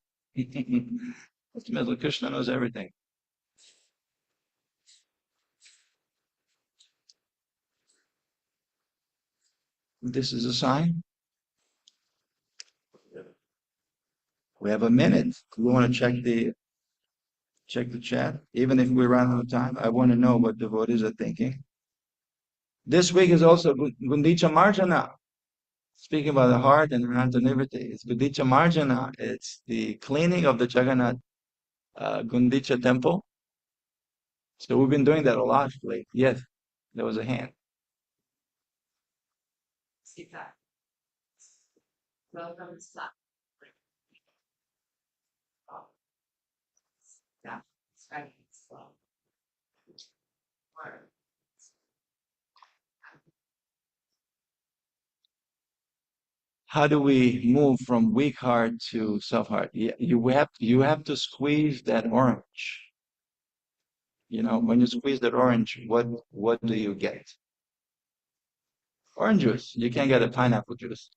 Ultimately, Krishna knows everything. This is a sign. We have a minute. We want to check the chat. Even if we run out of time, I want to know what devotees are thinking. This week is also Gundicha Marjana. Speaking about the heart and Rantanivritti, it's Gundicha Marjana. It's the cleaning of the Jagannath Gundicha temple. So we've been doing that a lot lately. Yes, there was a hand. Gita. Welcome to Slack. Yeah, it's very slow. How do we move from weak heart to soft heart? You have to squeeze that orange. You know, when you squeeze that orange, what do you get? Orange juice. You can't get a pineapple juice.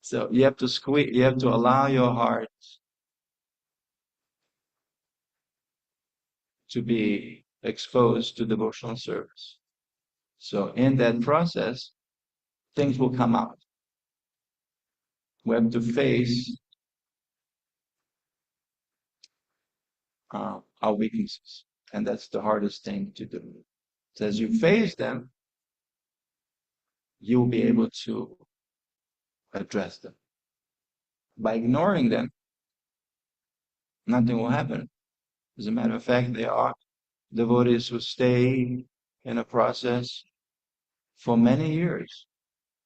So you have to squeeze. You have to allow your heart to be exposed to devotional service. So in that process, things will come out. We have to face our weaknesses, and that's the hardest thing to do. So as you face them, you'll be able to address them. By ignoring them, nothing will happen. As a matter of fact, there are devotees who stay in a process for many years.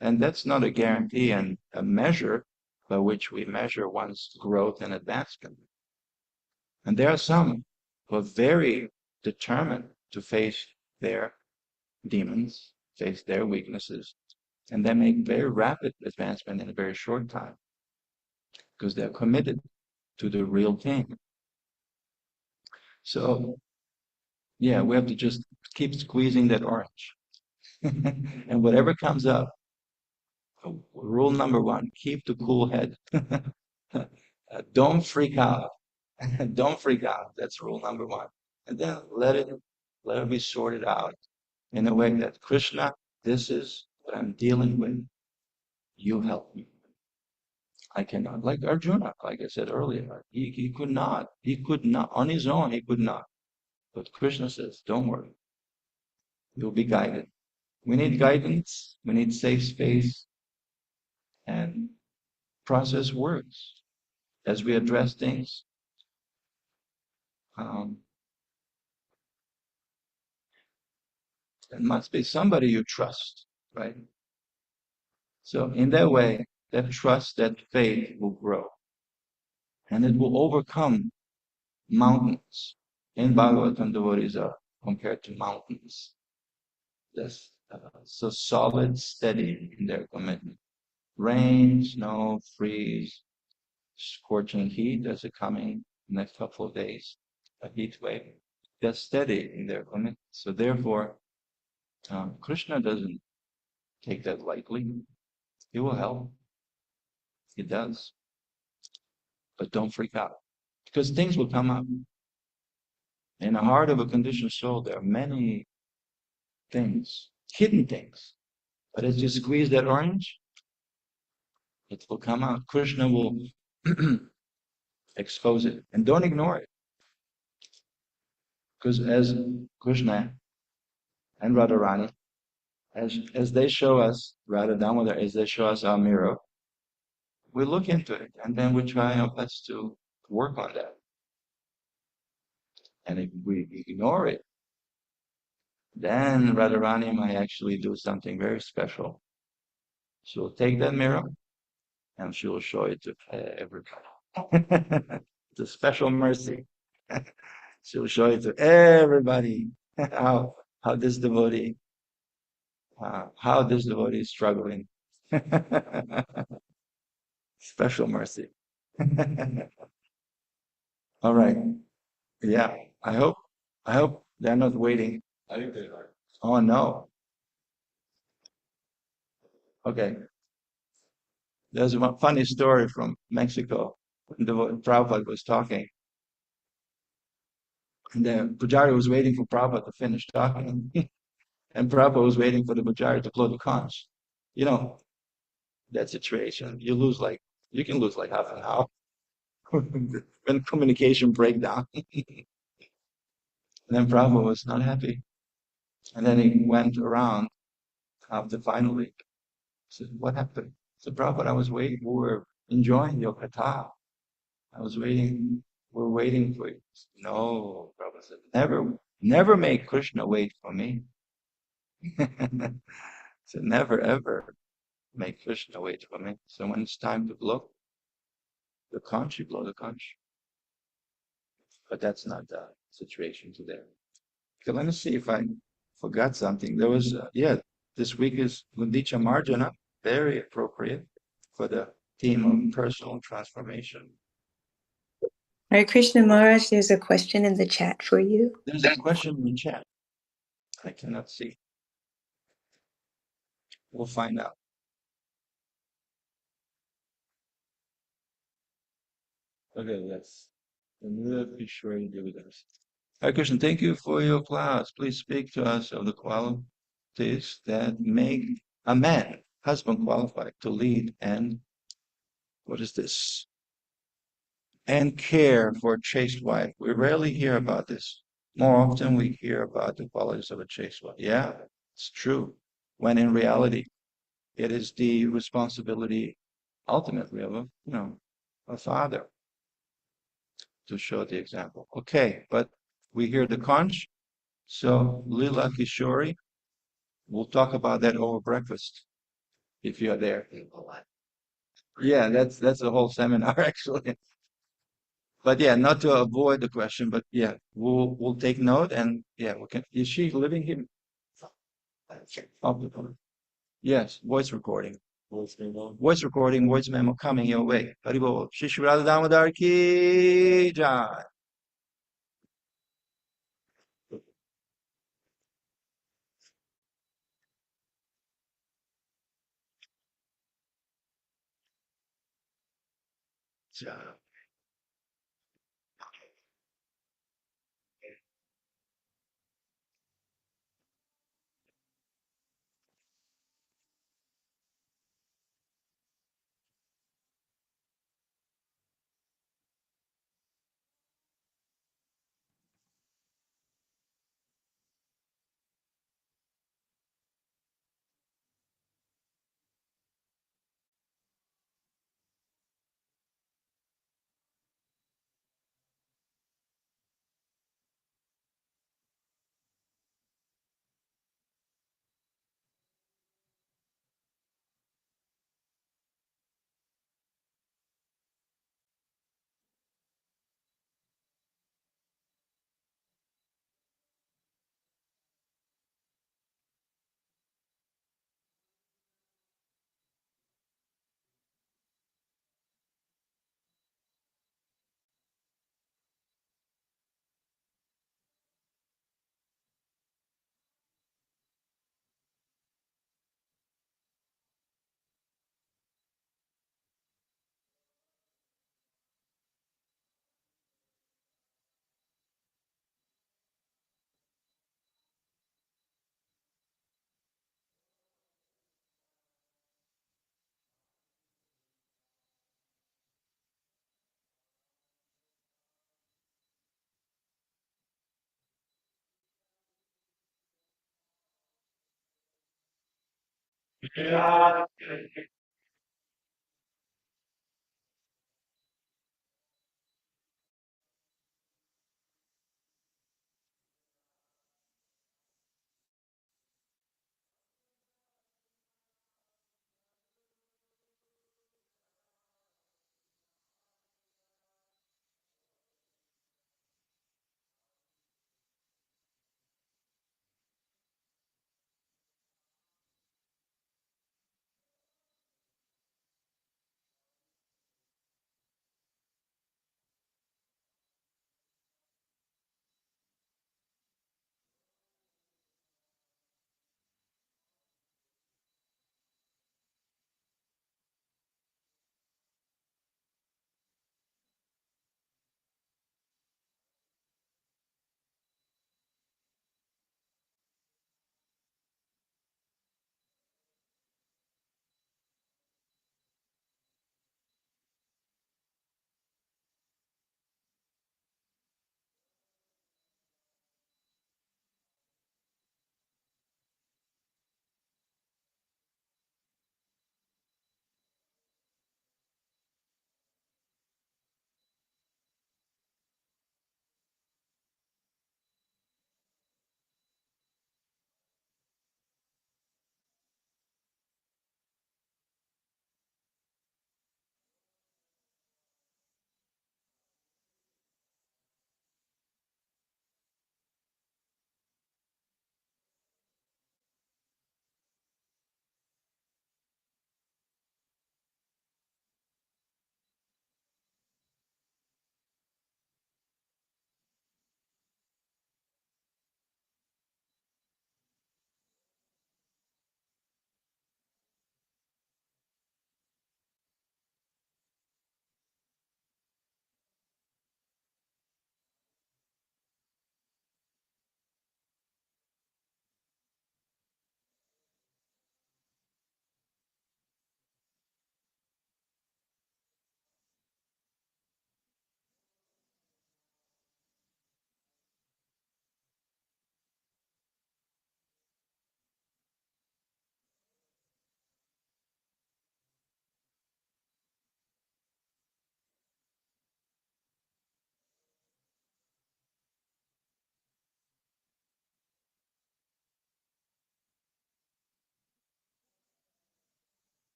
And that's not a guarantee and a measure by which we measure one's growth and advancement. And there are some who are very determined to face their demons, face their weaknesses, and they make very rapid advancement in a very short time because they're committed to the real thing. So, yeah, we have to just keep squeezing that orange. And whatever comes up, rule number one, keep the cool head. Don't freak out. Don't freak out. That's rule number one. And then let it be sorted out in a way that Krishna, this is what I'm dealing with. You help me. I cannot. Like Arjuna, like I said earlier, he could not. He could not. On his own, he could not. But Krishna says, don't worry. You'll be guided. We need guidance. We need safe space. And process works. As we address things, it must be somebody you trust, right? So in that way, that trust, that faith will grow. And it will overcome mountains. In Bhagavatam, devotees are compared to mountains. That's so solid, steady in their commitment. Rain, snow, freeze, scorching heat as it coming next couple of days, a heat wave. They're steady in their commitment. So therefore, Krishna doesn't take that lightly. He will help. He does. But don't freak out. Because things will come up. In the heart of a conditioned soul, there are many things, hidden things. But as you squeeze that orange, it will come out. Krishna will expose it. And don't ignore it. Because as Krishna and Radharani as they show us, rather Damodar, as they show us our mirror, we look into it and then we try our best to work on that. And if we ignore it, then Radharani might actually do something very special. She'll take that mirror and she will show it to everybody. It's a special mercy. She'll show it to everybody how this devotee is struggling. Special mercy. All right. Yeah. I hope they're not waiting. I think they are. Oh no. Okay. There's one funny story from Mexico. The Prabhupada was talking, and the Pujari was waiting for Prabhupada to finish talking, and Prabhupada was waiting for the Pujari to blow the conch. You know, that situation, you can lose like half an hour when communication breakdown. And then Prabhupada was not happy. And then he went around after finally said, "What happened?" So Prabhupada, I was waiting, we were enjoying your katha. I was waiting, we're waiting for you. No, Prabhupada said, never make Krishna wait for me. So never ever make Krishna wait for me. So when it's time to blow the conch, you blow the conch. But that's not the situation today. Okay, let me see if I forgot something. There was, this week is Gundicha Marjana, very appropriate for the theme of personal transformation. Hare Krishna Maharaj, there's a question in the chat for you. There's a question in the chat. I cannot see. We'll find out. Okay, yes. Anila Kishore Dividends. Hare Krishna, thank you for your class. Please speak to us of the qualities that make a man, husband, qualified to lead and, what is this? And care for a chaste wife. We rarely hear about this. More often we hear about the qualities of a chaste wife. Yeah, it's true. When in reality, it is the responsibility, ultimately, of a father to show the example. Okay, but we hear the conch. So Lila Kishori, we'll talk about that over breakfast if you're there. Yeah, that's a whole seminar actually. But yeah, not to avoid the question, but yeah, we'll take note and yeah, we can. Is she living here? Oh, yes, voice recording. Voice memo. Voice recording, voice memo coming your way. Haribol. Shri Shri Radha Damodar ki jai. Jai.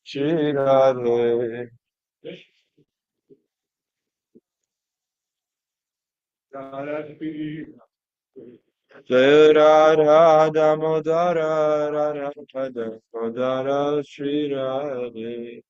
Shirale. Jai Radha Damodara Radha Damodara Shri Radhe.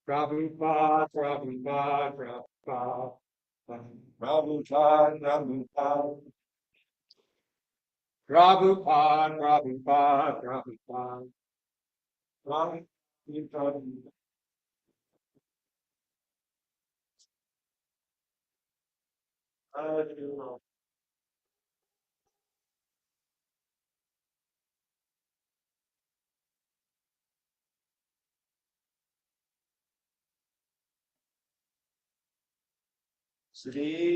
Prabhupada, Prabhupada, Prabhupada, Prabhupada, Prabhupada, Prabhupada, Prabhupada, Prabhupada, Prabhupada. Sri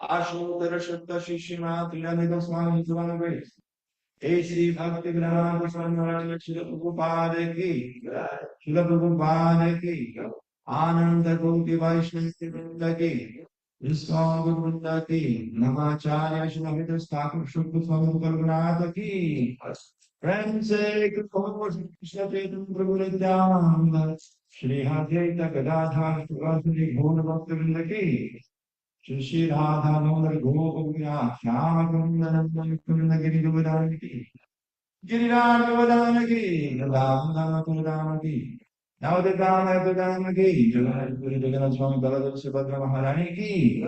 Ashotara Shakta Shishima Triyanida Swami Suvana Grace. Esi Bhakti Vinamata Swamarana Shila Prabhupada Ki. Shila Prabhupada Ki. Ananda Koti Vaishnava Vrinda Ki. Vishwanga Vrinda Ki. Namacharya Shila Thakur Shukla Swami Karnata Ki. Friends say good cause Krishna Chaitanya Prabhu Nityananda. Shri Hadvaita Gadadhar Shivasani Gona Bhakta Vrinda Ki. Shri Radha Nodar Gopavya Shyama Kundananda Kundagiri Govardhanaki Giriraj Govardhanaki Radha Kundamaki Navadakama Kundamaki Jagannathpuri Jagannath Swami Baladev Subhadra Maharani Ki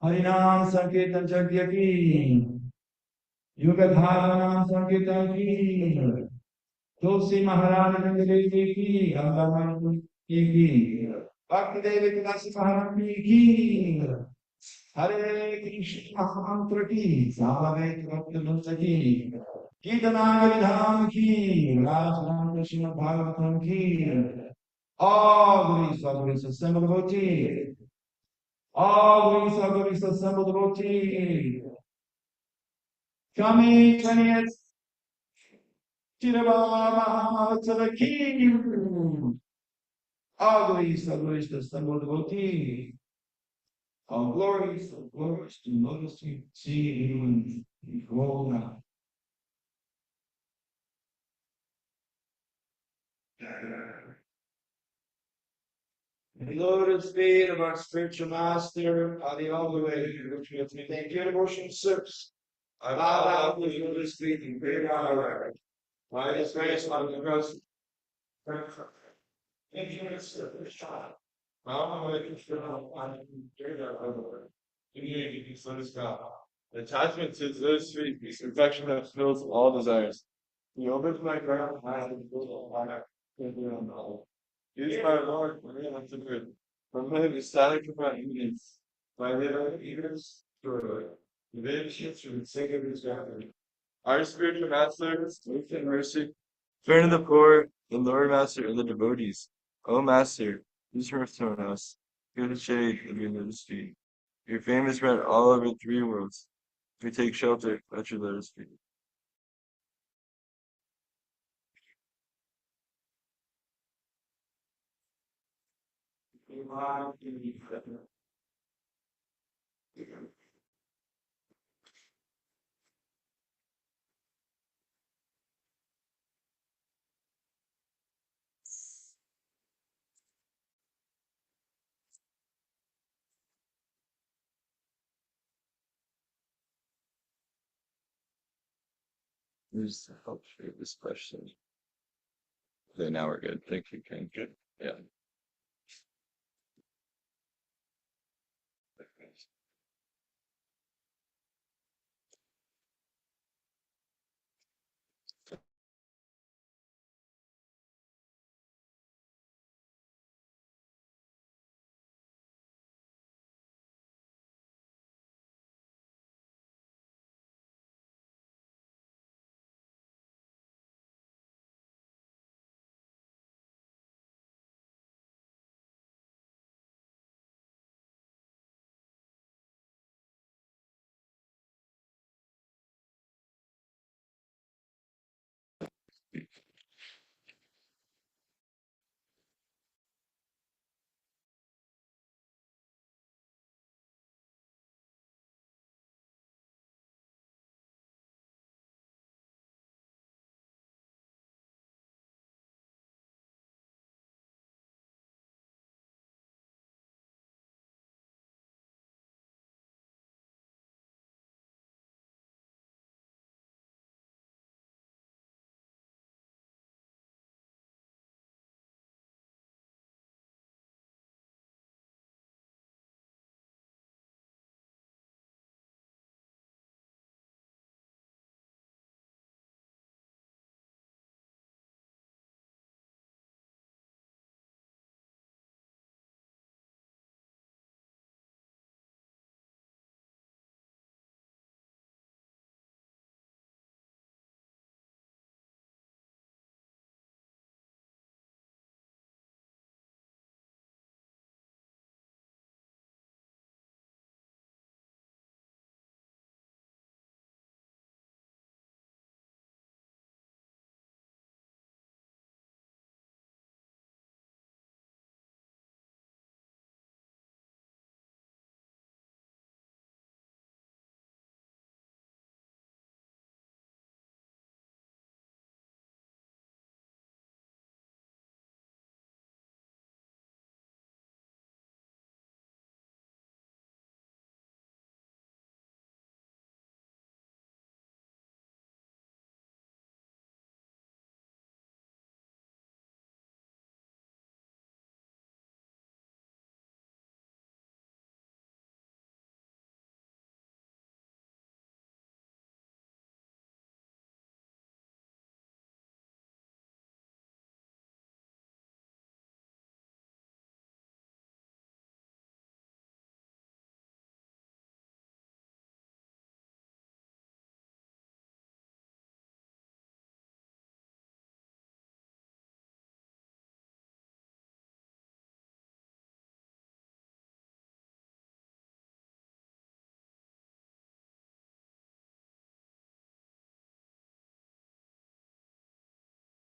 Harinam Sankirtan Chakya Ki Yuga Dharana Sankirtan Ki Tulsi Maharani Nandiri Ki Gandhaman Ki Bhakti Devi Tulasi Maharani Ki Hare Krishna Mantra ki, Samaveta Bhakti ki, Gita Nagari Dham ki, Rajnam Srimad Bhagavatam ki, all Gurus of Gurus assembled devotee, all Gurus of Gurus assembled devotee, coming 20th Tirabama to the King, all Gurus of Gurus assembled devotee. All glories to notice you see you and roll now. The lotus feet of our spiritual master, Adi all the way, which we have to thank you, devotion service. I bow down to the lotus feet and pray our reverence. By His grace, on the cross, influence of this child. Bow away to Srimad, and pray our reverence. Unity, peace, let us go. Attachment to those feet is perfection that fills all desires. He opens my ground, and fills all my heart. Use my Lord for me unto good. Remove the static of my enemies. My little ears, joy. The vanishes from the sake of His gravity. Our spiritual master, strength and mercy, turn to the poor, the Lord Master of the devotees. O Master, please mercy on us. Give the shade of your lotus feet. Your fame is spread all over 3 worlds. We take shelter at your lotus feet. Here's the help for this question. Okay, now we're good. Thank you, Ken. Good. Yeah.